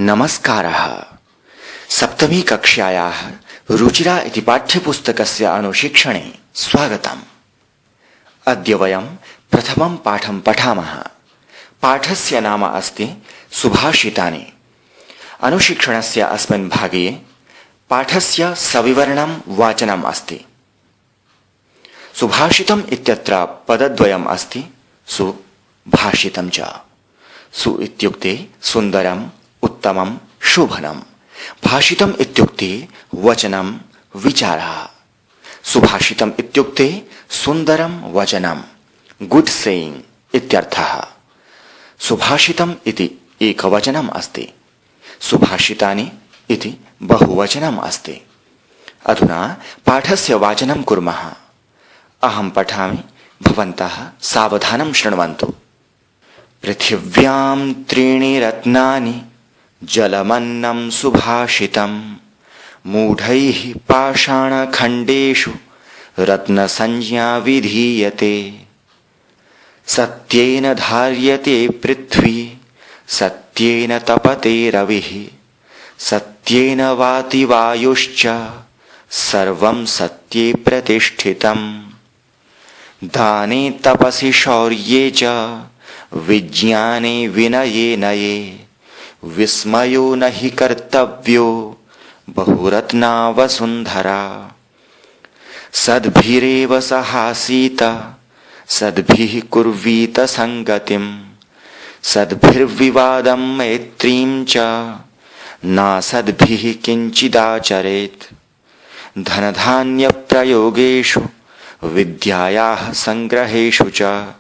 नमस्कारः। सप्तमी कक्ष्यायाः रुचिरा इति पाठ्यपुस्तकस्य अनुशिक्षणे स्वागतम्। अद्य वयं प्रथमं पाठं पठामः। पाठस्य नाम अस्ति सुभाषितानि। अनुशिक्षणस्य अस्मिन् भागे पाठस्य सविवरणं वाचनम् अस्ति। सुभाषितम् इत्यत्र पदद्वयम् अस्ति, सुभाषितं च। सु इत्युक्ते सुन्दरम्, उत्तमं, शोभनं। भाषितम् इत्युक्ते वचनं, विचारः। सुभाषितम् इत्युक्ते सुन्दरं वचनं, गुड सेयिंग इत्यर्थः। सुभाषितम् इति एकवचनम् अस्ति, सुभाषितानि इति बहुवचनम् अस्ति। अधुना पाठस्य वाचनं कुर्मः। अहं पठामि, भवन्तः सावधानं शृण्वन्तु। पृथिव्यां त्रीणि रत्नानि जलमन्नं सुभाषितं, मूढैः पाषाणखण्डेषु रत्नसंज्ञा विधीयते। सत्येन धार्यते पृथ्वी, सत्येन तपते रविः, सत्येन वाति वायुश्च, सर्वं सत्ये प्रतिष्ठितम्। दाने तपसि शौर्ये च, विज्ञाने विनये नये, विस्मयो न हि कर्तव्यो बहुरत्ना वसुन्धरा। सद्भिरेव सहासीत, सद्भिः कुर्वीत संगतिम्, सद्भिर्विवादं मैत्रीं च, नासद्भिः किञ्चिदाचरेत्। धनधान्यप्रयोगेषु, विद्यायाः संग्रहेषु च,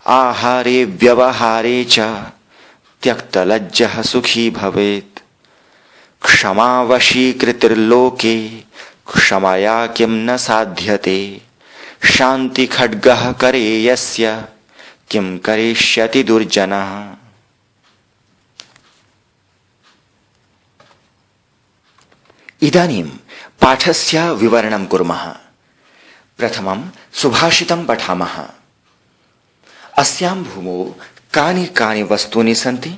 आहारे व्यवहारे च, त्यक्तलज्जः सुखी भवेत्। क्षमा वशीकृतिर्लोके, क्षमया किं न साध्यते। शान्ति खड्गः करे यस्य, किं करिष्यति दुर्जनः। इदानीं पाठस्य विवरणं कुर्मः। प्रथमं सुभाषितं पठामः। अस्यां भूमौ कानि कानि वस्तूनि सन्ति?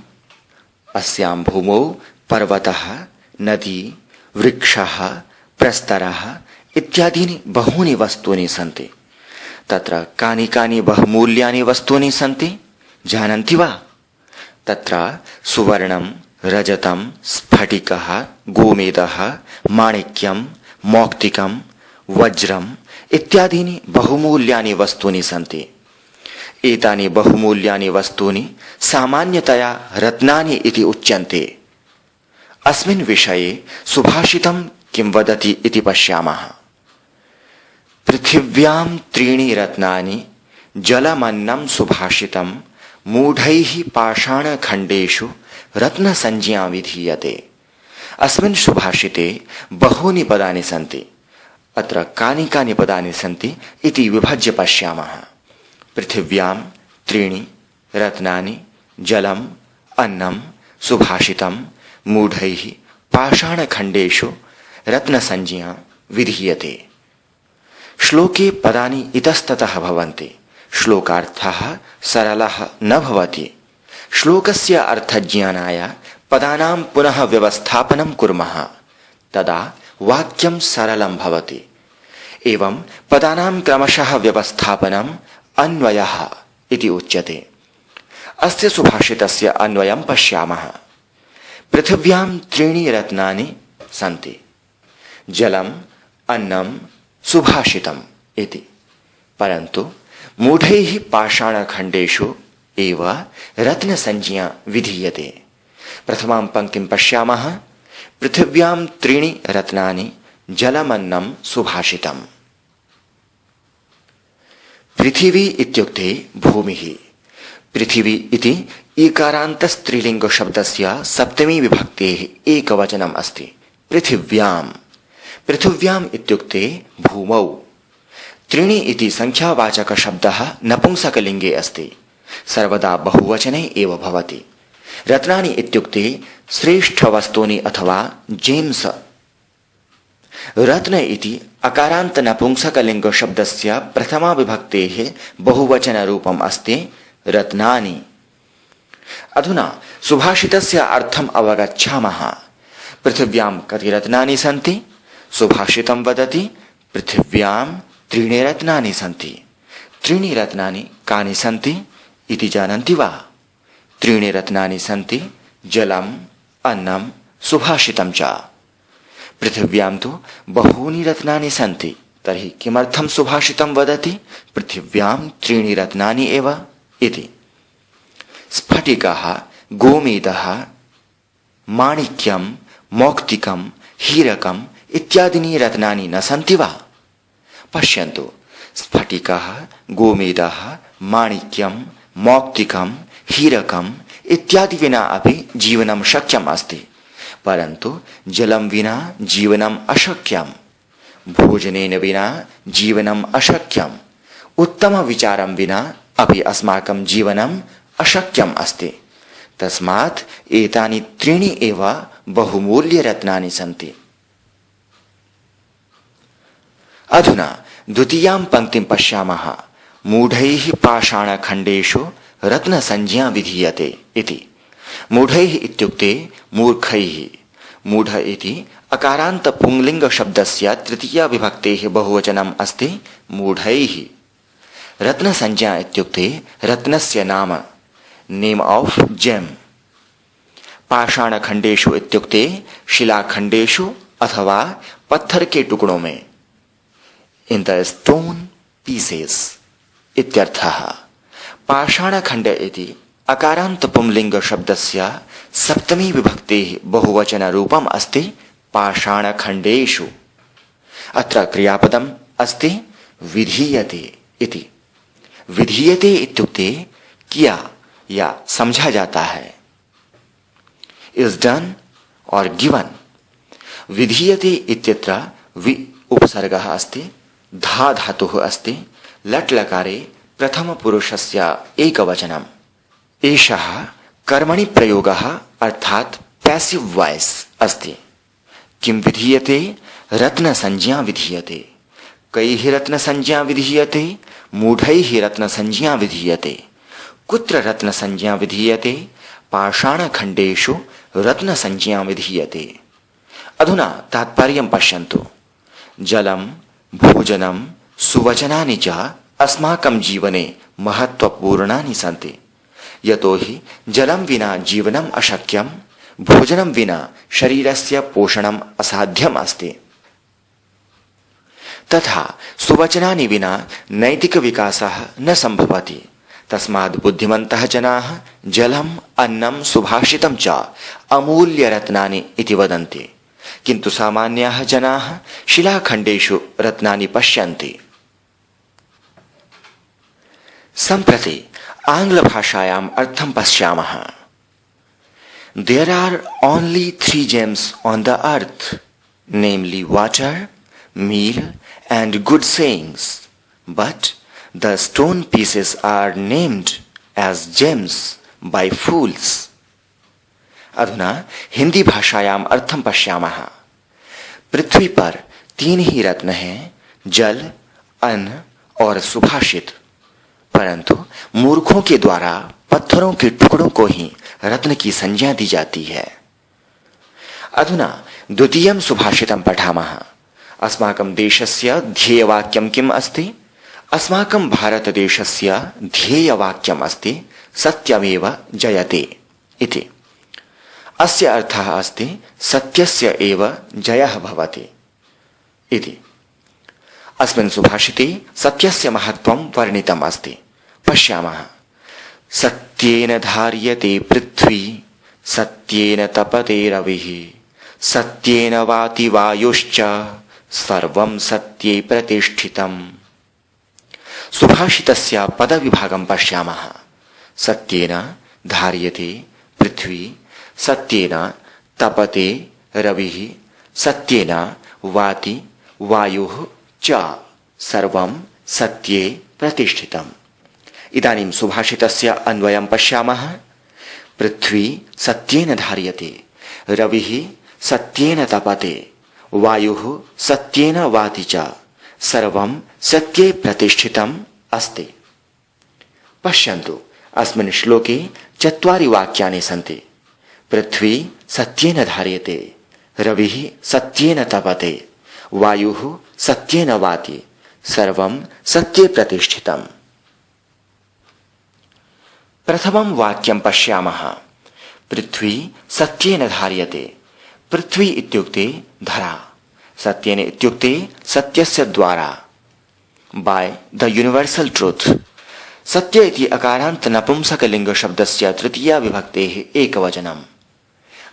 अस्यां भूमौ पर्वतः, नदी, वृक्षः, प्रस्तरः इत्यादीनि बहूनि वस्तूनि सन्ति। तत्र कानि कानि बहुमूल्यानि वस्तूनि सन्ति जानन्ति वा? तत्र सुवर्णं, रजतं, स्फटिकः, गोमेदः, माणिक्यं, मौक्तिकं, वज्रम् इत्यादीनि बहुमूल्यानि वस्तूनि सन्ति। एतानि बहुमूल्यानि वस्तूनि सामान्यतया रत्नानि इति उच्यन्ते। अस्मिन् विषये सुभाषितं किं वदति इति पश्यामः। पृथिव्यां त्रीणि रत्नानि जलमन्नं सुभाषितं, मूढैः पाषाणखण्डेषु रत्नसंज्ञा विधीयते। अस्मिन् सुभाषिते बहूनि पदानि सन्ति। अत्र कानि कानि पदानि सन्ति इति विभज्य पश्यामः। पृथिव्यां त्रीणि रत्नानि जलम् अन्नं सुभाषितं, मूढैः पाषाणखण्डेषु रत्नसंज्ञा विधीयते। श्लोके पदानि इतस्ततः भवन्ति। श्लोकार्थः सरलः न भवति। श्लोकस्य अर्थज्ञानाय पदानां पुनः व्यवस्थापनं कुर्मः, तदा वाक्यं सरलं भवति। एवं पदानां क्रमशः व्यवस्थापनं अन्वयः इति उच्यते। अस्य सुभाषितस्य अन्वयं पश्यामः। पृथिव्यां त्रीणि रत्नानि सन्ति, जलम्, अन्नं, सुभाषितम् इति। परन्तु मूढैः पाषाणखण्डेषु एव रत्नसंज्ञा विधीयते। प्रथमां पङ्क्तिं पश्यामः। पृथिव्यां त्रीणि रत्नानि जलमन्नं सुभाषितम्। पृथिवी इत्युक्ते भूमिः। पृथिवी इति ईकारान्तस्त्रीलिङ्गशब्दस्य सप्तमी विभक्तेः एकवचनम् अस्ति। पृथिव्यां। पृथिव्याम् इत्युक्ते भूमौ। त्रीणि इति संख्यावाचकशब्दः नपुंसकलिङ्गे अस्ति, सर्वदा बहुवचने एव भवति। रत्नानि इत्युक्ते श्रेष्ठवस्तूनि अथवा जेम्स्। रत्न इति अकारान्त नपुंसकलिङ्ग शब्दस्य प्रथमा विभक्तेः बहुवचन रूपम् अस्ति रत्नानि। अधुना सुभाषितस्य अर्थम् अवगच्छामः। पृथिव्यां कति रत्नानि सन्ति? सुभाषितं वदति पृथिव्यां त्रीणि रत्नानि सन्ति। त्रीणि रत्नानि कानि सन्ति इति जानन्ति वा? त्रीणि रत्नानि सन्ति जलम्, अन्नं, सुभाषितं च। पृथिव्यां तु बहूनि रत्नानि सन्ति, तर्हि किमर्थं सुभाषितं वदति पृथिव्यां त्रीणि रत्नानि एव इति? स्फटिकः, गोमेदः, माणिक्यं, मौक्तिकं, हीरकम् इत्यादीनि रत्नानि न सन्ति वा? पश्यन्तु, स्फटिकः, गोमेदः, माणिक्यं, मौक्तिकं, हीरकम् इत्यादि विना अपि जीवनं शक्यम् अस्ति, परन्तु जलं विना जीवनम् अशक्यम्, भोजनेन विना जीवनम् अशक्यम्, उत्तमविचारं विना अपि अस्माकं जीवनम् अशक्यम् अस्ति। तस्मात् एतानि त्रीणि एव बहुमूल्यरत्नानि सन्ति। अधुना द्वितीयां पङ्क्तिं पश्यामः। मूढैः पाषाणखण्डेषु रत्नसंज्ञा विधीयते इति। मूढैः इत्युक्ते मूर्खैः। मूढ इति अकारान्त पुंलिंग शब्दस्य तृतीया विभक्तेः बहुवचनम् अस्ति मूढैः। रत्नसंज्ञा इत्युक्ते रत्नस्य नाम, नेम ऑफ जेम। पाषाणखण्डेषु इत्युक्ते शिलाखण्डेषु अथवा पत्थर के टुकड़ों में, इन द स्टोन पीसेस इत्यर्थः। पाषाणखण्ड इति अकारान्त पुंलिंग शब्दस्य सप्तमी विभक्तेः बहुवचन रूपम् अस्ति पाषाणखण्डेषु। अत्र क्रियापदम् अस्ति विधीयते इति। विधीयते इत्युक्ते किया या समझा जाता है, इज डन और गिवन। विधीयते इत्यत्र वि उपसर्गः अस्ति, धा धातुः अस्ति, लट् लकारे प्रथम पुरुषस्य एकवचनम्। एषः कर्मणि प्रयोगः अर्थात् पैसिव वॉइस अस्ति। किं विधीयते? रत्नसंज्ञा विधीयते। कैः रत्नसंज्ञा विधीयते? मूढैः रत्नसंज्ञा विधीयते। कुत्र रत्नसंज्ञा विधीयते? पाषाणखण्डेषु रत्नसंज्ञा विधीयते। अधुना तात्पर्यं पश्यन्तु। जलं, भोजनं, सुवचनानि च अस्माकं जीवने महत्वपूर्णानि सन्ति। यतोहि जलं विना जीवनम् अशक्यं, भोजनं विना शरीरस्य पोषणम् असाध्यम् अस्ति, तथा सुवचनानि विना नैतिक विकासः न सम्भवति। तस्मात् बुद्धिमन्तः जनाः जलम्, अन्नं, सुभाषितं च अमूल्यरत्नानि इति वदन्ति, किन्तु सामान्याः जनाः शिलाखण्डेषु रत्नानि पश्यन्ति। सम्प्रति आङ्ग्लभाषायाम् अर्थं पश्यामः। There are only 3 gems on the earth, namely water, meal and good sayings, but the stone pieces are named as gems by fools. अधुना हिंदी भाषायाम् अर्थं पश्यामः। पृथ्वी पर 3 ही रत्न हैं, जल, अन्न और सुभाषित, परंतु मूर्खों के द्वारा पत्थरों के टुकड़ों को ही रत्न की संज्ञा दी जाती है। अधुना द्वितीयं सुभाषितं पठामः। अस्माकं देशस्य ध्येयवाक्यं किम् अस्ति? अस्माकं भारतदेशस्य ध्येयवाक्यम् अस्ति सत्यमेव जयते इति। अस्य अर्थः अस्ति सत्यस्य एव जयः भवति इति। अस्मिन् सुभाषिते सत्यस्य महत्त्वं वर्णितम् अस्ति। पश्यामः। सत्येन धार्यते पृथ्वी, सत्येन तपते रविः, सत्येन वाति वायुश्च, सर्वं सत्ये प्रतिष्ठितम्। सुभाषितस्य पदविभागं पश्यामः। सत्येन धार्यते पृथ्वी, सत्येन तपते रविः, सत्येन वाति वायुः च, सर्वं सत्ये प्रतिष्ठितम्। इदानीं सुभाषितस्य अन्वयं पश्यामः। पृथ्वी सत्येन धार्यते, रविः सत्येन तपते, वायुः सत्येन वाति च, सर्वं सत्ये प्रतिष्ठितम् अस्ति। पश्यन्तु, अस्मिन् श्लोके 4 वाक्यानि सन्ति। पृथ्वी सत्येन धार्यते, रविः सत्येन तपते, वायुः सत्येन वाति, सर्वं सत्ये प्रतिष्ठितम्। प्रथमं वाक्यं पश्यामः। पृथ्वी सत्येन धार्यते। पृथ्वी इत्युक्ते धरा, सत्येन इत्युक्ते सत्यस्य द्वारा, बाय द यूनिवर्सल ट्रुथ। सत्य इति अकारान्त नपुंसकलिंग शब्दस्य तृतीया विभक्तेः एकवचनम्।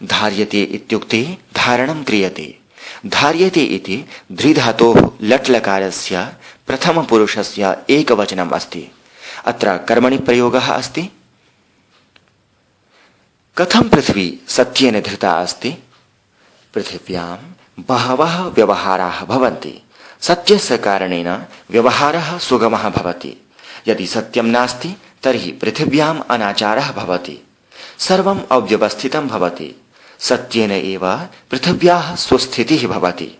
धार्यते इत्युक्ते धारणं क्रियते। धार्यते इति धृधातोः लट् लकारस्य प्रथमपुरुषस्य एकवचनम् अस्ति। अत्र कर्मणि प्रयोगः अस्ति। कथं पृथ्वी सत्येन धृता अस्ति? पृथिव्यां बहवः व्यवहाराः भवन्ति। सत्यस्य कारणेन व्यवहारः सुगमः भवति। यदि सत्यं नास्ति तर्हि पृथिव्याम् अनाचारः भवति, सर्वम् अव्यवस्थितं भवति। सत्येन एव पृथिव्याः स्वस्थितिः भवति।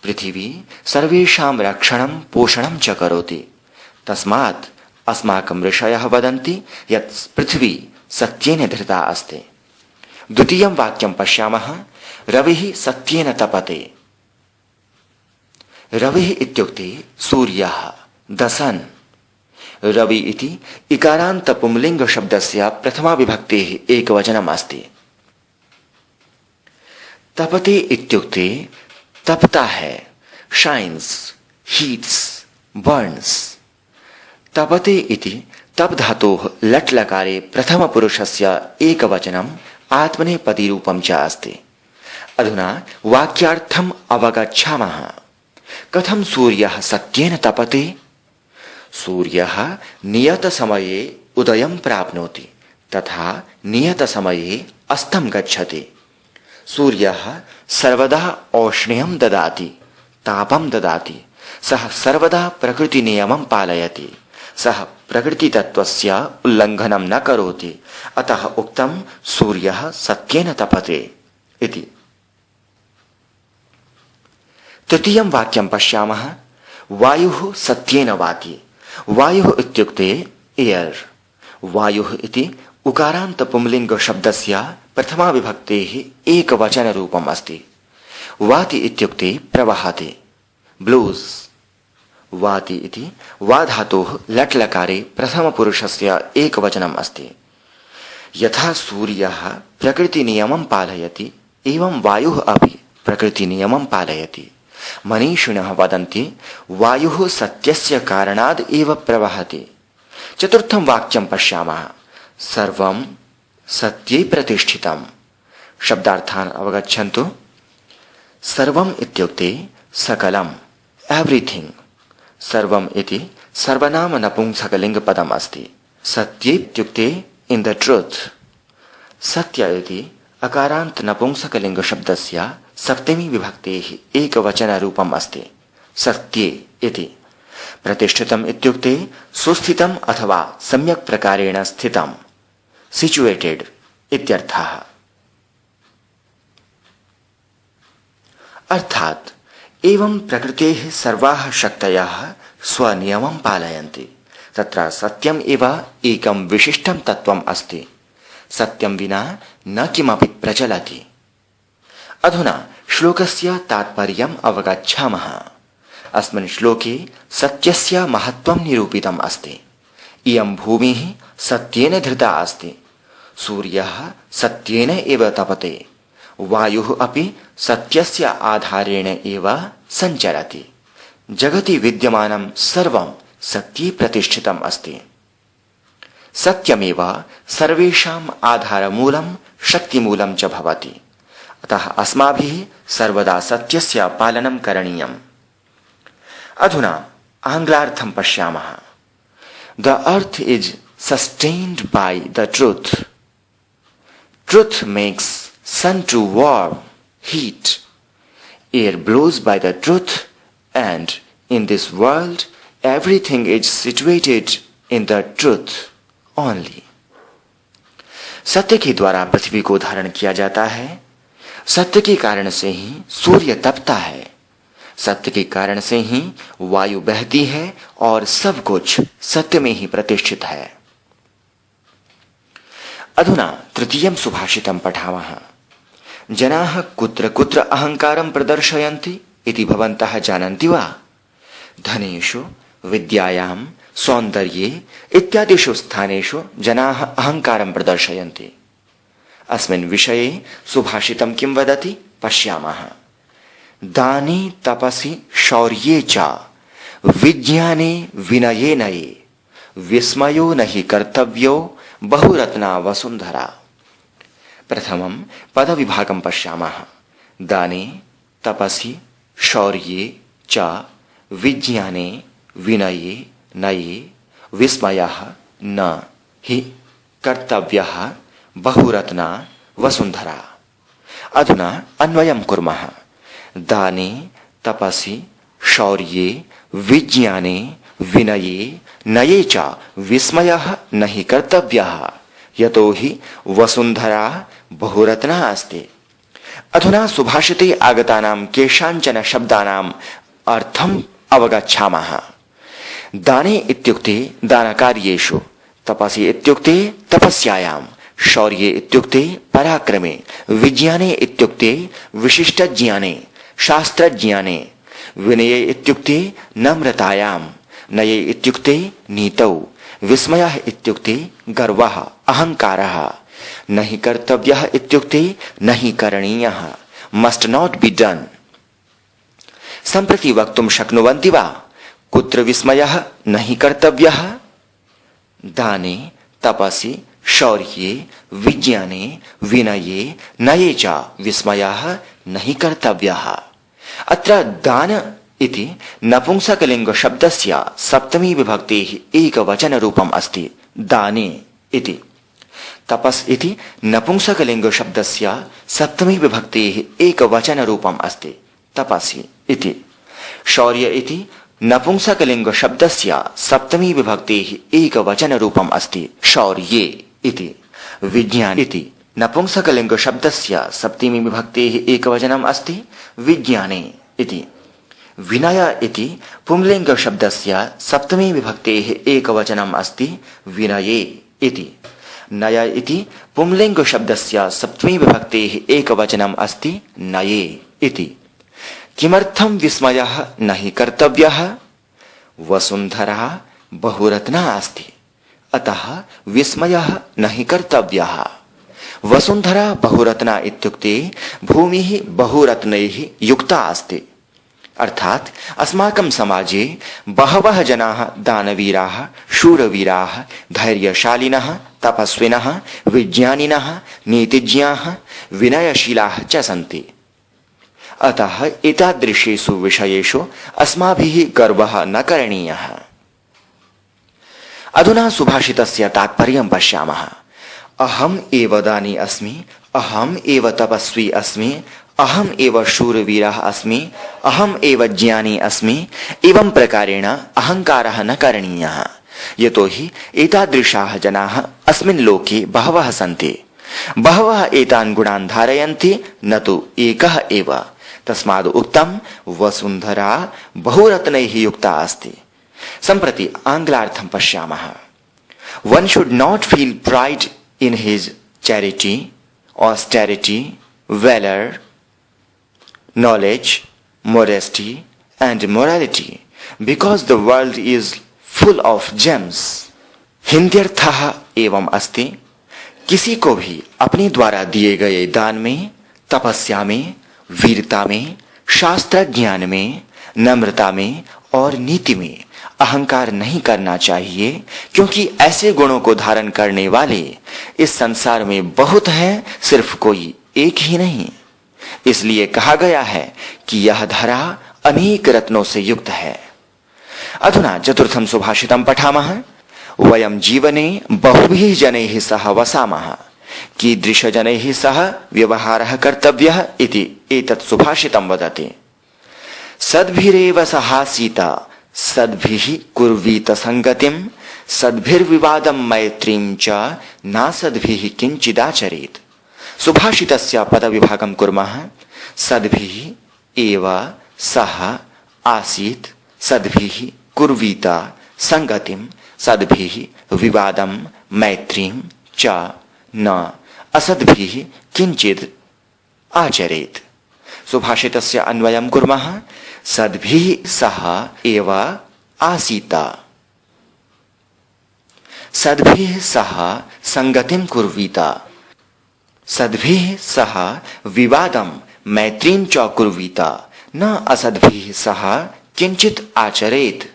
पृथिवी सर्वेषां रक्षणं पोषणं च करोति। तस्मात् अस्माकं ऋषयः वदन्ति यत् पृथ्वी सत्येन धृता अस्ति। द्वितीयं वाक्यं पश्यामः। रविः सत्येन तपते। रविः इत्युक्ते सूर्यः, द सन। रवि इति इकारान्त पुंलिंग शब्दस्य प्रथमा विभक्तेः एकवचनम् अस्ति। तपते इत्युक्ते तपता है, शाइन्स, हीट्स, बर्न्स। तपते इति तप धातोः लट् लकारे प्रथम पुरुषस्य एकवचनम् आत्मनेपदी रूपं च अस्ति। अधुना वाक्यार्थम् अवगच्छामः। कथं सूर्यः सत्येन तपते? सूर्यः नियत समये उदयं प्राप्नोति तथा नियत समये अस्तं गच्छति। सूर्यः सर्वदा औष्ण्यं ददाति, तापं ददाति। सः सर्वदा प्रकृतिनियमं पालयति। सः प्रकृतितत्त्वस्य उल्लङ्घनं न करोति। अतः उक्तं सूर्यः सत्येन तपते इति। तृतीयं वाक्यं पश्यामः। वायुः सत्येन वाति। वायुः इत्युक्ते एयर। वायुः इति उकारान्त पुंलिंग शब्दस्य प्रथमा विभक्तेः एकवचनरूपम् अस्ति। वाति इत्युक्ते प्रवहते, ब्लूज। वाति इति वा धातोः लट् लकारे प्रथमपुरुषस्य एकवचनम् अस्ति। यथा सूर्यः प्रकृतिनियमं पालयति एवं वायुः अपि प्रकृतिनियमं पालयति। मनीषिणः वदन्ति वायुः सत्यस्य कारणाद् एव प्रवहति। चतुर्थं वाक्यं पश्यामः। सर्वं सत्ये प्रतिष्ठितम्। शब्दार्थान् अवगच्छन्तु। सर्वम् इत्युक्ते सकलम्, एव्रीथिंग। सर्वम् इति सर्वनाम नपुंसकलिङ्गपदम् अस्ति। सत्ये इत्युक्ते इन् द ट्रुथ। सत्य इति अकारान्त नपुंसकलिंग शब्दस्य सप्तमी विभक्तेः एकवचनरूपम् अस्ति। सत्ये इति। प्रतिष्ठितम् इत्युक्ते सुस्थितम् अथवा सम्यक् प्रकारेण स्थितम्, सिचुएटेड इत्यर्थः। अर्थात् एवं प्रकृतेः सर्वाः शक्तयः स्वनियमं पालयन्ति। तत्र सत्यम् एव एकं विशिष्टं तत्त्वम् अस्ति। सत्यं विना न किमपि प्रचलति। अधुना श्लोकस्य तात्पर्यम् अवगच्छामः। अस्मिन् श्लोके सत्यस्य महत्त्वं निरूपितम् अस्ति। इयं भूमिः सत्येन धृता अस्ति। सूर्यः सत्येन एव तपते। वायुः अपि सत्यस्य आधारेण एव सञ्चरति। जगति विद्यमानं सर्वं सत्ये प्रतिष्ठितम् अस्ति। सत्यमेव सर्वेषाम् आधारमूलं शक्तिमूलं च भवति। अतः अस्माभिः सर्वदा सत्यस्य पालनं करणीयम्। अधुना आङ्ग्लार्थं पश्यामः। The earth is sustained by the truth. Truth makes sun to warm, heat. Air blows by the truth, and in this world everything is situated in the truth only. सत्य के द्वारा पृथ्वी को धारण किया जाता है। सत्य के कारण से ही सूर्य तपता है। सत्य के कारण से ही वायु बहती है और सब कुछ सत्य में ही प्रतिष्ठित है। अधुना तृतीयं सुभाषितं पठामः। जनाः कुत्र कुत्र अहङ्कारं प्रदर्शयन्ति इति भवन्तः जानन्ति वा? धनेषु, विद्यायां, सौन्दर्ये इत्यादिषु स्थानेषु जनाः अहङ्कारं प्रदर्शयन्ति। अस्मिन् विषये सुभाषितं किं वदति पश्यामः। दाने तपसि शौर्ये च विज्ञाने विनये नये विस्मयो नहि कर्तव्यो बहुरत्ना वसुन्धरा। प्रथमं पदविभागं पश्यामः। दाने तपसि शौर्ये च विज्ञाने विनये नये विस्मयः न हि कर्तव्यः बहुरत्ना वसुन्धरा। अधुना अन्वयं कुर्मः। दाने तपसि शौर्ये विज्ञाने विनये नये च विस्मयः न हि कर्तव्यः यतो हि वसुन्धरा बहुरत्ना अस्ति। अधुना सुभाषिते आगतानां केषाञ्चन शब्दानाम् अर्थम् अवगच्छामः। दाने इत्युक्ते दानकार्येषु, तपसि इत्युक्ते तपस्यायां, शौर्ये इत्युक्ते पराक्रमे, विज्ञाने इत्युक्ते विशिष्टज्ञाने, शास्त्रज्ञाने, विनये इत्युक्ते नम्रतायां, नये इत्युक्ते नीतौ, विस्मयः इत्युक्ते गर्वः, अहङ्कारः, न हि कर्तव्यः इत्युक्ते न हि करणीयः, मस्ट नॉट बी डन। सम्प्रति वक्तुं शक्नुवन्ति वा कुत्र विस्मयः न हि कर्तव्यः? दाने तपसि शौर्ये विज्ञाने विनये नये च विस्मयः न हि कर्तव्यः। अत्र दान इति नपुंसकलिंग शब्दस्य सप्तमी विभक्तेः एकवचनरूपम् अस्ति दाने इति। तपस् इति नपुंसकलिंग शब्दस्य सप्तमी विभक्तेः एकवचनरूपम् अस्ति तपसि इति। शौर्य इति नपुंसकलिंग शब्दस्य सप्तमी विभक्तेः एकवचनरूपम् अस्ति शौर्ये इति। विज्ञान इति नपुंसकलिंग शब्दस्य सप्तमी विभक्तेः एकवचनम् अस्ति विज्ञाने इति। विनय इति पुंलिंग शब्दस्य सप्तमी विभक्तेः एकवचनम् अस्ति विनये इति। नय इति पुंलिंग शब्दस्य सप्तमी विभक्तेः एकवचनम् अस्ति नये इति। किमर्थं विस्मयः न हि कर्तव्यः? वसुन्धरा बहुरत्ना अस्ति, अतः विस्मयः न हि कर्तव्यः। वसुन्धरा बहुरत्ना इत्युक्ते भूमिः बहुरत्नैः युक्ता अस्ति। अर्थात अस्माकं समाजे बहवः जनाः दानवीराः, शूरवीराः, धैर्यशालिनः, तपस्विनः, विज्ञानिनः, नीतिज्ञाः, विनयशीलाः च सन्ति। अतः एतादृशेषु विषयेषु अस्माभिः गर्वः न करणीयः। अधुना सुभाषितस्य तात्पर्यं पश्यामः। अहम् एव दानी अस्मि, अहम् एव तपस्वी अस्मि, अहम् एव शूरवीरः अस्मि, अहम् एव ज्ञानी अस्मि, एवं प्रकारेण अहङ्कारः न करणीयः। यतो हि एतादृशाः जनाः अस्मिन् लोके बहवः सन्ति। बहवः एतान् गुणान् धारयन्ति, न तु एकः एव। तस्माद् उक्तं वसुन्धरा बहुरत्नैः युक्ता अस्ति। सम्प्रति आङ्ग्लार्थं पश्यामः। One should not feel pride in his charity, austerity, valor, knowledge, modesty and morality, because the world is full of gems. हिन्द्यर्थः एवं अस्ति, किसी को भी अपने द्वारा दिए गए दान में, तपस्या में, वीरता में, शास्त्र ज्ञान में, नम्रता में और नीति में अहंकार नहीं करना चाहिए, क्योंकि ऐसे गुणों को धारण करने वाले इस संसार में बहुत हैं, सिर्फ कोई एक ही नहीं। इसलिए कहा गया है कि यह धरा अनेक रत्नों से युक्त है। अधुना चतुर्थं सुभाषितं पठामः। वयं जीवने बहुभिः जनैः सह वसामः, कीदृशजनैः सह व्यवहारः कर्तव्यः इति एतत् सुभाषितं वदति। सद्भिरेव सहासीत, सद्भिः कुर्वीत संगतिं, सद्भिर्विवादं मैत्रीं च नासद्भिः किंचिदाचरेत्। सुभाषितस्य पदविभागं कुर्मः। सद्भिः एव सह आसीत्, सद्भिः कुर्वीत संगतिं, सद्भिः विवादं मैत्रीं च न असद्भिः किञ्चित् आचरेत्। सुभाषितस्य अन्वयं कुर्मः। सद्भिः सह एव आसीत, सद्भिः सह संगतिं कुर्वीत, सद्भिः सह विवादं मैत्रीं च कुर्वीत, न असद्भिः सह किञ्चित् आचरेत्।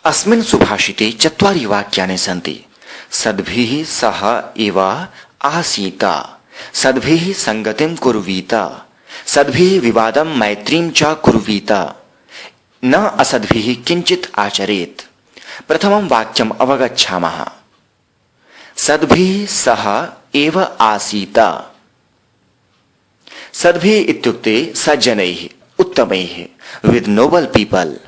अस्मिन् सुभाषिते चत्वारि वाक्यानि सन्ति। सद्भिः सह एव आसीत, सद्भिः संगतिं कुर्वीत, सद्भिः विवादं मैत्रीं च कुर्वीत, न असद्भिः किञ्चित् आचरेत्। प्रथमं वाक्यम् अवगच्छामः। सद्भिः सह एव आसीत। सद्भिः इत्युक्ते सज्जनैः, उत्तमैः, वित् नोबल पीपल।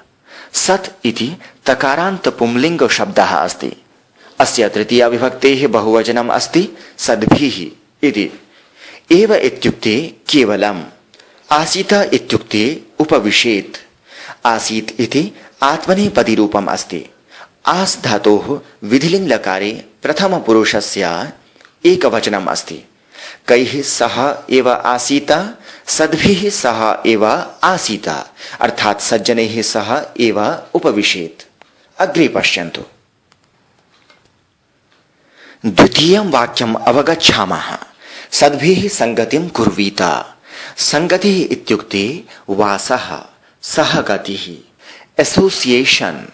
सत् इति तकारान्त पुंलिङ्ग शब्दः अस्ति। अस्य तृतीया विभक्तेः बहुवचनम् अस्ति सद्भिः इति। एव इत्युक्ते केवलम्, आसीत इत्युक्ते उपविशेत्। आसीत् इति आत्मनेपदी रूपम् अस्ति। आस् धातोः विधिलिङ् लकारे प्रथमपुरुषस्य एकवचनम् अस्ति। कैः सह एव आसीत, सद्भिः सह एव आसीत, अर्थात् सज्जनैः सह एव उपविशेत्। अग्रे पश्यन्तु। द्वितीयं वाक्यम् अवगच्छामः। सद्भिः संगतिं कुर्वीत। संगतिः इत्युक्ते वासः, सहगतिः, एसोसिएशन।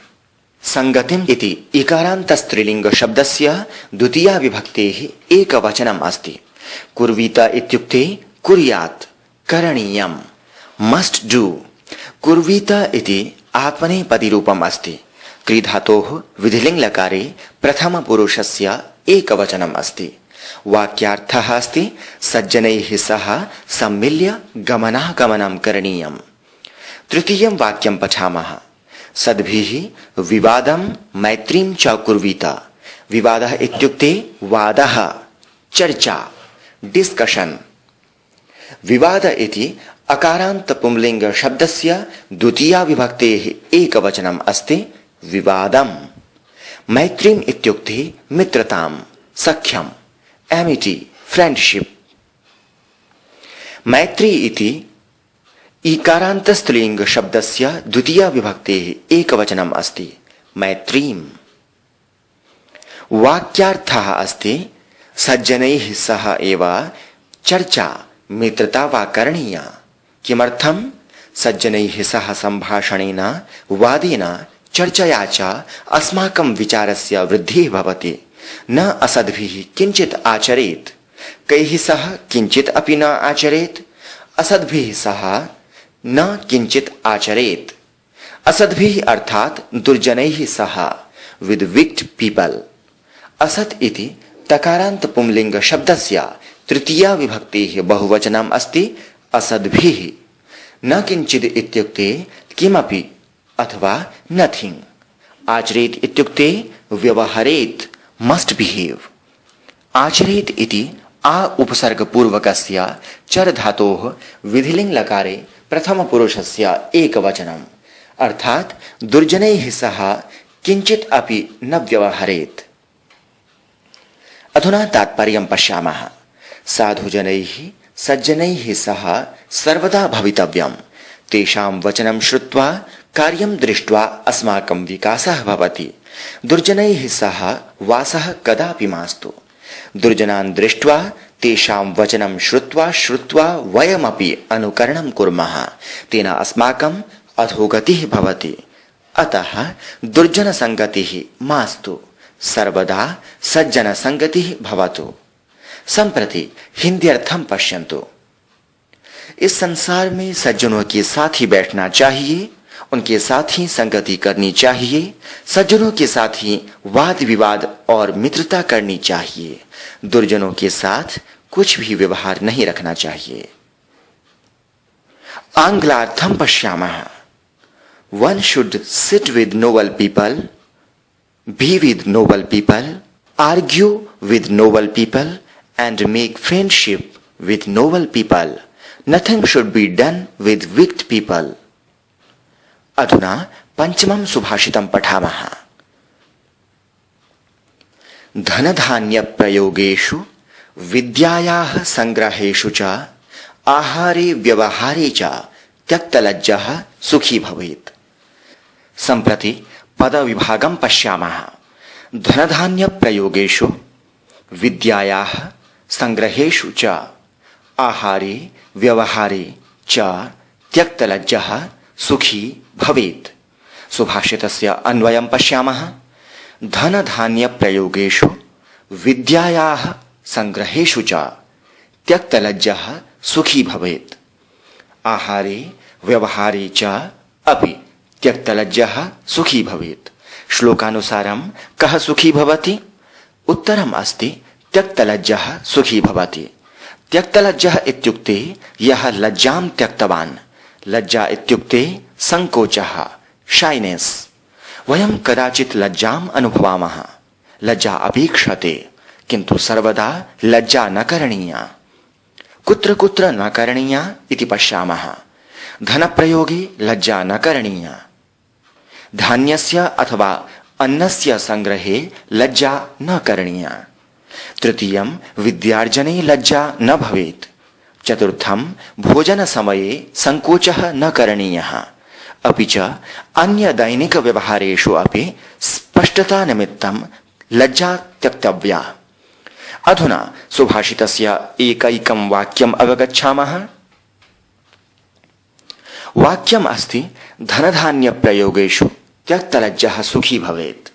संगतिम् इति इकारान्त स्त्रीलिङ्ग शब्दस्य द्वितीया विभक्तेः एकवचनम् अस्ति। कुर्वीत इत्युक्ते कुर्यात्, करणीयम्, मस्ट डू। कुर्वीत इति आत्मनेपदी रूपम् अस्ति। क्रीधातोः विधिलिङ् लकारे प्रथमपुरुषस्य एकवचनम् अस्ति। वाक्यार्थः अस्ति सज्जनैः सह सम्मिल्य गमनागमनं करणीयम्। तृतीयं वाक्यं पठामः। सद्भिः विवादं मैत्रीं च कुर्वीत। विवादः इत्युक्ते वादः, चर्चा, डिस्कशन। विवाद इति अकारान्त पुंलिङ्ग शब्दस्य द्वितीया विभक्तेः एकवचनम् अस्ति विवादम्। मैत्रीम् इत्युक्ते मित्रतां, सख्यम्, एमिटी, फ्रेंडशिप। मैत्री इति ईकारान्त स्त्रीलिङ्ग शब्दस्य द्वितीया विभक्तेः एकवचनम् अस्ति मैत्रीम्। वाक्यार्थः अस्ति सज्जनैः सह एव चर्चा, मित्रता वा करणीया। किमर्थं? सज्जनैः सह सम्भाषणेन, वादेन, चर्चया च अस्माकं विचारस्य वृद्धिः भवति। न असद्भिः किञ्चित् आचरेत्। कैः सह किञ्चित् अपि न आचरेत्। असद्भिः सह न किञ्चित् आचरेत्। असद्भिः अर्थात् दुर्जनैः सह, विद विक्ट पीपल। असत् इति तकारान्त पुंलिङ्ग शब्दस्य तृतीया विभक्तेः बहुवचनम् अस्ति असद्भिः। न किञ्चित् इत्युक्ते किमपि अथवा नथिंग। आचरेत् इत्युक्ते व्यवहरेत्, मस्ट बिहेव। आचरेत् इति आ उपसर्गपूर्वकस्य चर धातोः विधिलिङ् लकारे प्रथमपुरुषस्य एकवचनम्, अर्थात् दुर्जनैः सह किञ्चित् अपि न व्यवहरेत्। अधुना तात्पर्यं पश्यामः। साधुजनैः सज्जनैः सह सर्वदा भवितव्यम्। तेषां वचनं श्रुत्वा कार्यं दृष्ट्वा अस्माकं विकासः भवति। दुर्जनैः सह वासः कदापि मास्तु। दुर्जनान् दृष्ट्वा तेषां वचनं श्रुत्वा वयमपि अनुकरणं कुर्मः। तेन अस्माकम् अधोगतिः भवति। अतः दुर्जनसङ्गतिः मास्तु, सर्वदा सज्जनसङ्गतिः भवतु। संप्रति हिंदी अर्थम पश्यन्तु। इस संसार में सज्जनों के साथ ही बैठना चाहिए, उनके साथ ही संगति करनी चाहिए, सज्जनों के साथ ही वाद विवाद और मित्रता करनी चाहिए। दुर्जनों के साथ कुछ भी व्यवहार नहीं रखना चाहिए। आंग्लार्थम पश्यामः। One should sit with noble people, be with noble people, argue with noble people, and make friendship with noble people. Nothing should be done with wicked people. अधुना पंचमं सुभाषितं पठामः। धनधान्य प्रयोगेषु विद्यायाः संग्रहेषु च आहारे व्यवहारे च त्यक्तलज्जः सुखी भवेत्। सम्प्रति पदविभागं पश्यामः। धनधान्य प्रयोगेषु विद्यायाः संग्रहेषु च आहारे व्यवहारे च त्यक्तलज्जः सुखी भवेत्। सुभाषितस्य अन्वयं पश्यामः। धनधान्य प्रयोगेषु विद्यायाः संग्रहेषु च त्यक्तलज्जः सुखी भवेत्। आहारे व्यवहारे च अपि त्यक्तलज्जः सुखी भवेत्। श्लोकानुसारं कः सुखी भवति? उत्तरम् अस्ति त्यक्तलज्जः सुखी भवति। त्यक्तलज्जः इत्युक्ते यः लज्जां त्यक्तवान्। लज्जा इत्युक्ते संकोचः, शाइनेस। वयं कदाचित् लज्जाम् अनुभवामः, लज्जा अपेक्षते, किन्तु सर्वदा लज्जा न करणीया। कुत्र कुत्र न करणीया इति पश्यामः। धनप्रयोगे लज्जा न करणीया। धान्यस्य अथवा अन्नस्य संग्रहे लज्जा न करणीया। तृतीयं विद्यार्जने लज्जा न भवेत्। चतुर्थं भोजनसमये संकोचः न करणीयः। अपि च अन्य दैनिक व्यवहारेषु अपि स्पष्टता निमित्तं लज्जा त्यक्तव्या। अधुना सुभाषितस्य एकैकं वाक्यम् अवगच्छामः। वाक्यम् अस्ति धनधान्य प्रयोगेषु त्यक्तलज्जः सुखी भवेत्।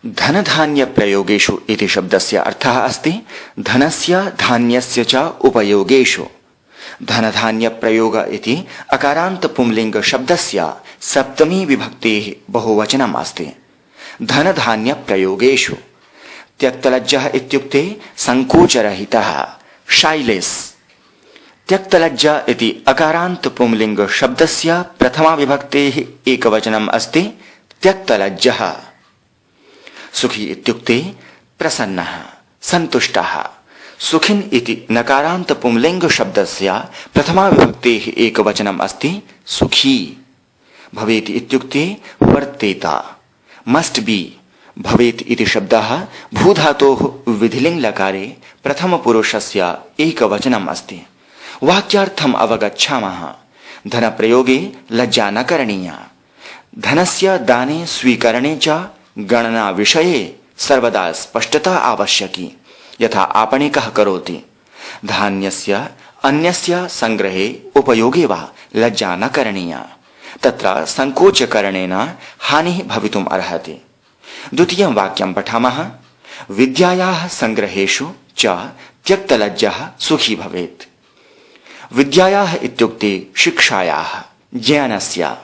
धनधान्य प्रयोगेषु इति शब्दस्य अर्थः अस्ति धनस्य धान्यस्य च उपयोगेषु। धनधान्य प्रयोग इति अकारान्त पुंलिंग शब्दस्य सप्तमी विभक्तेः बहुवचनम् अस्ति। धनधान्य प्रयोगेषु त्यक्तलज्जः इत्युक्ते संकोचरहितः, शाइलेस। त्यक्तलज्जा इति अकारान्त पुंलिंग शब्दस्य प्रथमा विभक्तेः एकवचनम् अस्ति त्यक्तलज्जः। सुखी इत्युक्ते प्रसन्नः, सन्तुष्टः। सुखिन् इति नकारान्त पुंलिंग शब्दस्य प्रथमा विभक्तेः एकवचनम् अस्ति सुखी। भवेत् इत्युक्ते वर्तेत, मस्ट बी। भवेत् इति शब्दः भूधातोः विधिलिङ् लकारे प्रथमपुरुषस्य एकवचनम् अस्ति। वाक्यार्थम् अवगच्छामः। धनप्रयोगे लज्जा न करणीया। धनस्य दाने स्वीकरणे च गणना विषये सर्वदा स्पष्टता आवश्यकी। यथा आपणे कः करोति, धान्यस्य अन्यस्य संग्रहे उपयोगे वा लज्जा न करणीया। तत्र संकोचकरणेन हानिः भवितुम् अर्हति। द्वितीयं वाक्यं पठामः। विद्यायाः संग्रहेषु च त्यक्तलज्जः सुखी भवेत्। विद्यायाः इत्युक्ते शिक्षायाः, ज्ञानस्य।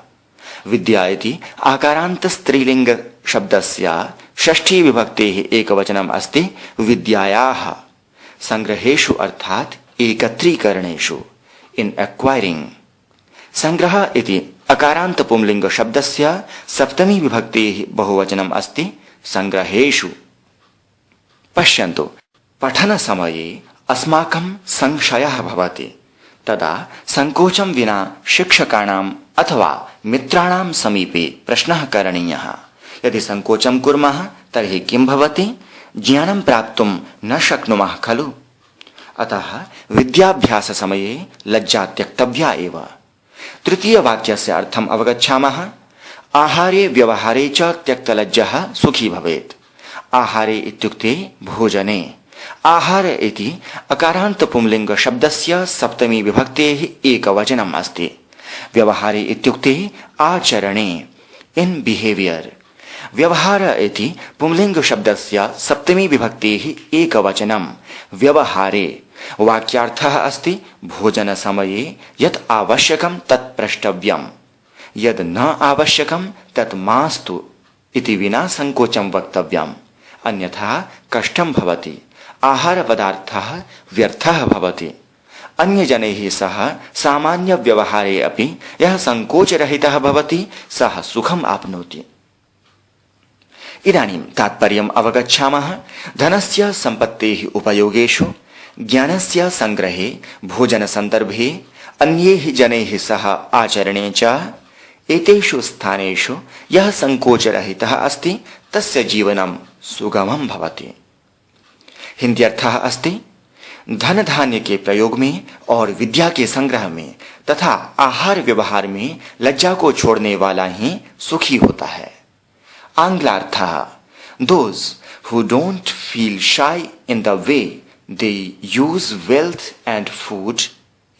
विद्या इति आकारान्त स्त्रीलिंग शब्दस्य षष्ठी विभक्तेः एकवचनम् अस्ति विद्यायाः। संग्रहेषु अर्थात् एकत्रीकरणेषु, इन एक्वायरिंग। संग्रह इति अकारान्त पुंलिंग शब्दस्य सप्तमी विभक्तेः बहुवचनम् अस्ति संग्रहेषु। पश्यन्तु, पठनसमये अस्माकं संशयः भवति। तदा संकोचं विना शिक्षकाणाम् अथवा मित्राणां समीपे प्रश्नः करणीयः। यदि संकोचं कुर्मः तर्हि किं भवति? ज्ञानं प्राप्तुं न शक्नुमः खलु। अतः विद्याभ्याससमये लज्जा त्यक्तव्या एव। तृतीयवाक्यस्य अर्थम् अवगच्छामः। आहारे व्यवहारे च त्यक्तलज्जः सुखी भवेत्। आहारे इत्युक्ते भोजने। आहार इति अकारान्त पुंलिंग शब्दस्य सप्तमी विभक्तेः एकवचनम् अस्ति। व्यवहारे इत्युक्ते आचरणे, इन बिहेवियर। व्यवहार इति पुंलिंग शब्दस्य सप्तमी विभक्तेः एकवचनं व्यवहारे। वाक्यार्थः अस्ति भोजनसमये यत् आवश्यकं तत् प्रष्टव्यम्, यद् न आवश्यकं तत् मास्तु इति विना संकोचं वक्तव्यम्, अन्यथा कष्टं भवति। आहारपदार्थः व्यर्थः भवति। अन्यजनैः सह सामान्य व्यवहारे अपि यः संकोचरहितः भवति सः सुखम् आप्नोति। इदानीं तात्पर्यम् अवगच्छामः। धनस्य सम्पत्तेः उपयोगेषु, ज्ञानस्य संग्रहे, भोजनसन्दर्भे, अन्यैः जनैः सह आचरणे च एतेषु स्थानेषु यः संकोचरहितः अस्ति तस्य जीवनं सुगमं भवति। हिंदी अर्थः अस्ति धन धान्य के प्रयोग में और विद्या के संग्रह में तथा आहार व्यवहार में लज्जा को छोड़ने वाला ही सुखी होता है। आंग्लार्थः those who don't feel shy in the way they use wealth and food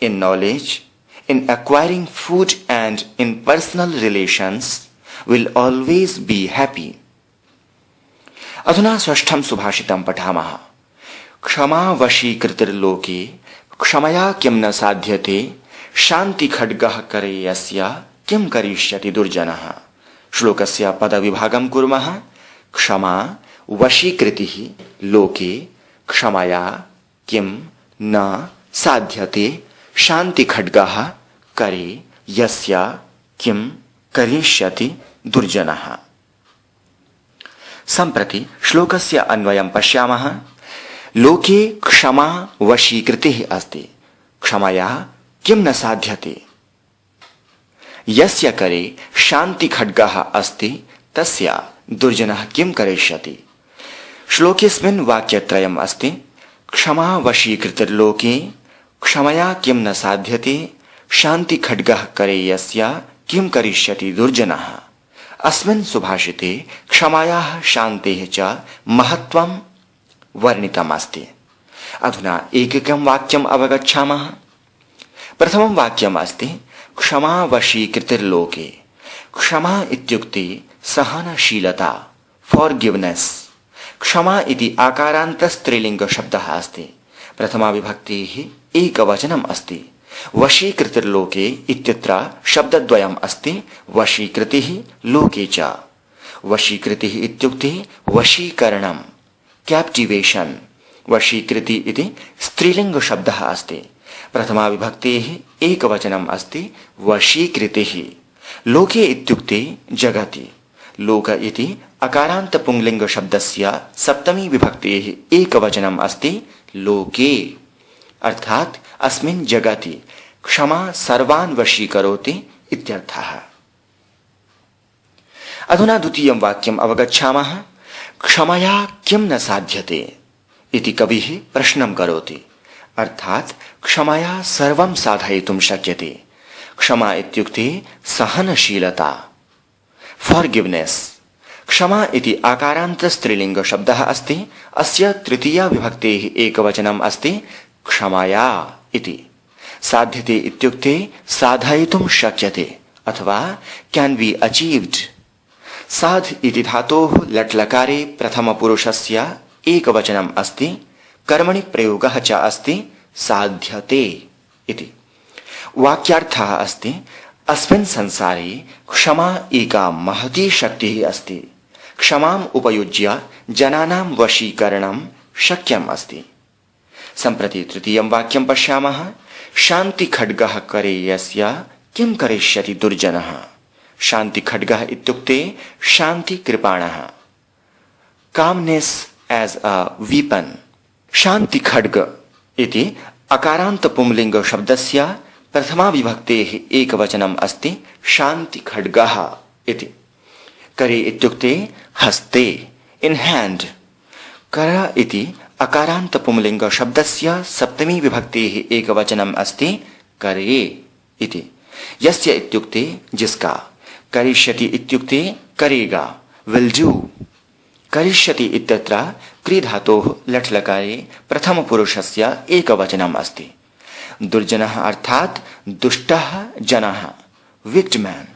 in knowledge, in acquiring food and in personal relations will always be happy. अधुना षष्ठं सुभाषितं पठामः। क्षमा वशीकृतिर्लोके क्षमया किं न साध्यते, शांति खड्गः करे यस्य किं करिष्यति दुर्जनः। श्लोकस्य पदविभागं कुर्मः। क्षमा वशीकृतिः लोके क्षमया किं न साध्यते, शांति खड्गः करे यस्य किं करिष्यति दुर्जनः। सम्प्रति श्लोकस्य अन्वयं पश्यामः। लोके क्षमा वशीकृतिः अस्ति, क्षमया किं न साध्यते। यस्य करे शांति खड्गः अस्ति तस्य दुर्जनः किं करिष्यति। श्लोकेऽस्मिन् वाक्यत्रयम् अस्ति। क्षमा वशीकृतिर्लोके क्षमया किं न साध्यते, शांति खड्गः करे यस्य किं करिष्यति दुर्जनः। अस्मिन् सुभाषिते क्षमायाः शान्तेः च महत्त्वं वर्णितम् अस्ति। अधुना एकैकं वाक्यम् अवगच्छामः। प्रथमं वाक्यम् अस्ति क्षमा वशीकृतिर्लोके। क्षमा इत्युक्ते सहनशीलता, फॉरगिवनेस। क्षमा इति आकारान्त स्त्रीलिंग शब्दः अस्ति। प्रथमा विभक्तिः एकवचनम् अस्ति। वशीकृतिर्लोके इत्यत्र शब्दद्वयम् अस्ति, वशीकृतिः लोके च। वशीकृतिः इत्युक्ते वशीकरणम्, कैप्टिवेशन। वशीकृति इति स्त्रीलिंग शब्दः अस्ति। प्रथमा विभक्तेः एकवचनम् अस्ति, वशीकृतिः। लोके इत्युक्ते जगति। लोक इति अकारान्त पुंलिंग शब्दस्य सप्तमी विभक्तेः एकवचनम् अस्ति, लोके। अर्थात् अस्मिन् जगति क्षमा सर्वान् वशीकरोति इत्यर्थः। अधुना द्वितीयं वाक्यम् अवगच्छामः। क्षमया किं न साध्यते इति कविः प्रश्नं करोति। अर्थात् क्षमया सर्वं साधयितुं शक्यते। क्षमा इत्युक्ते सहनशीलता, फॉरगिवनेस। क्षमा इति आकारान्त स्त्रीलिंग शब्दः अस्ति। अस्य तृतीया विभक्तेः एकवचनम् अस्ति, क्षमया इति। साध्यते इत्युक्ते साधयितुं शक्यते अथवा कैन बी अचीव्ड। साध इति धातोः लट्लकारे प्रथमपुरुषस्य एकवचनम् अस्ति। कर्मणि प्रयोगः च अस्ति, साध्यते इति। वाक्यार्थः अस्ति अस्मिन् संसारे क्षमा एका महती शक्तिः अस्ति। क्षमाम् उपयुज्य जनानां वशीकरणं शक्यम् अस्ति। सम्प्रति तृतीयं वाक्यं पश्यामः। शान्ति खड्गः करे यस्य किं करिष्यति दुर्जनः। शांति खड्गः इत्युक्ते शांति कृपाणः, कामनेस एज अ वीपन। शांति खड्ग इति अकारान्त पुंलिंग शब्दस्य प्रथमा विभक्तेः एकवचनम् अस्ति, शांति खड्गः इति। करे इत्युक्ते हस्ते, इन हैंड। कर इति अकारान्त पुंलिंग शब्दस्य सप्तमी विभक्तेः एकवचनम् अस्ति, करे इति। यस्य इत्युक्ते जिसका। करिष्यति इत्युक्ते करेगा, विल डू। करिष्यति इत्यत्र क्री धातोः लट्लकारे प्रथम पुरुषस्य एकवचनम् अस्ति। दुर्जनः अर्थात् दुष्टः जनः, विक्ड मैन।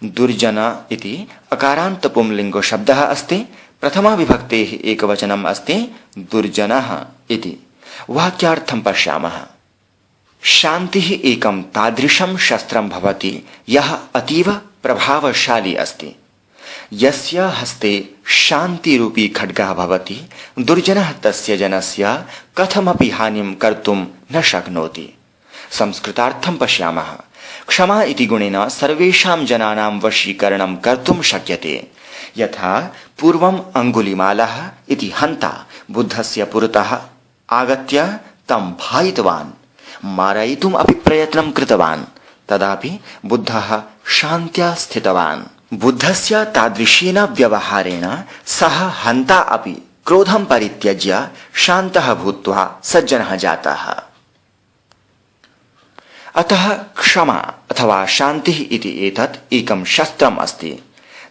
दुर्जन इति अकारान्त पुंलिंग शब्दः अस्ति। प्रथमा विभक्तेः एकवचनम् अस्ति, दुर्जनः इति। वाक्यार्थं पश्यामः। शान्तिः एकं तादृशं शस्त्रं भवति यः अतीव प्रभावशाली अस्ति। यस्य हस्ते शान्तिरूपी खड्गः भवति, दुर्जनः तस्य जनस्य कथमपि हानिं कर्तुं न शक्नोति। संस्कृतार्थं पश्यामः। क्षमा इति गुणेन सर्वेषां जनानां वशीकरणं कर्तुं शक्यते। यथा पूर्वम् अंगुलिमालः इति हन्ता बुद्धस्य पुरतः आगत्य तं भायितवान्, मारयितुम् अपि प्रयत्नं कृतवान्, तदापि बुद्धः शान्त्या स्थितवान्। बुद्धस्य तादृशेन व्यवहारेण सः हन्ता अपि क्रोधं परित्यज्य शान्तः भूत्वा सज्जनः जातः। अतः क्षमा अथवा शान्तिः इति एतत् एकं शस्त्रम् अस्ति।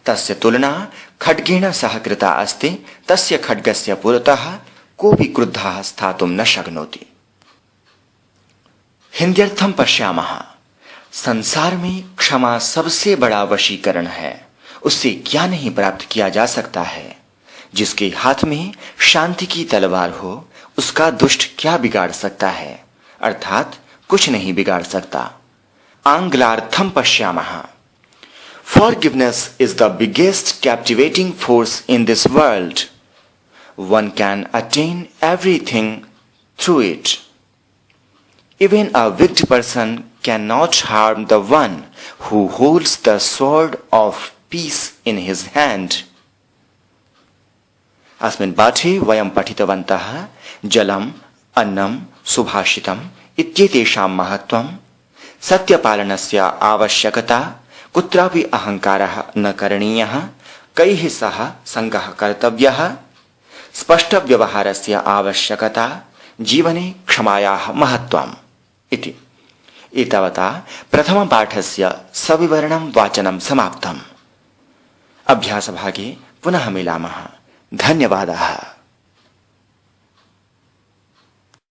तस्य तुलना खड्गेन सह कृता अस्ति। तस्य खड्गस्य पुरतः कोऽपि क्रुद्धः स्थातुं न शक्नोति। हिन्द्यर्थं पश्यामः। संसार में क्षमा सबसे बड़ा वशीकरण है। उससे क्या नहीं प्राप्त किया जा सकता है। जिसके हाथ में शांति की तलवार हो उसका दुष्ट क्या बिगाड़ सकता है, अर्थात कुछ नहीं बिगाड़ सकता। आंग्लार्थम पश्यामः। Forgiveness is the biggest captivating force in this world. One can attain everything through it. Even a wicked person cannot harm the one who holds the sword of peace in his hand. अस्मिन् पाठे वयं पठितवन्तः जलम्, अन्नं, सुभाषितम् इत्येतेषां महत्त्वं, सत्यपालनस्य आवश्यकता, कुत्रापि अहङ्कारः न करणीयः, कैः सह सङ्गः कर्तव्यः, स्पष्टव्यवहारस्य आवश्यकता, जीवने क्षमायाः महत्त्वम् इति। एतावता प्रथमपाठस्य सविवरणं वाचनं समाप्तम्। अभ्यासभागे पुनः मिलामः। धन्यवादाः।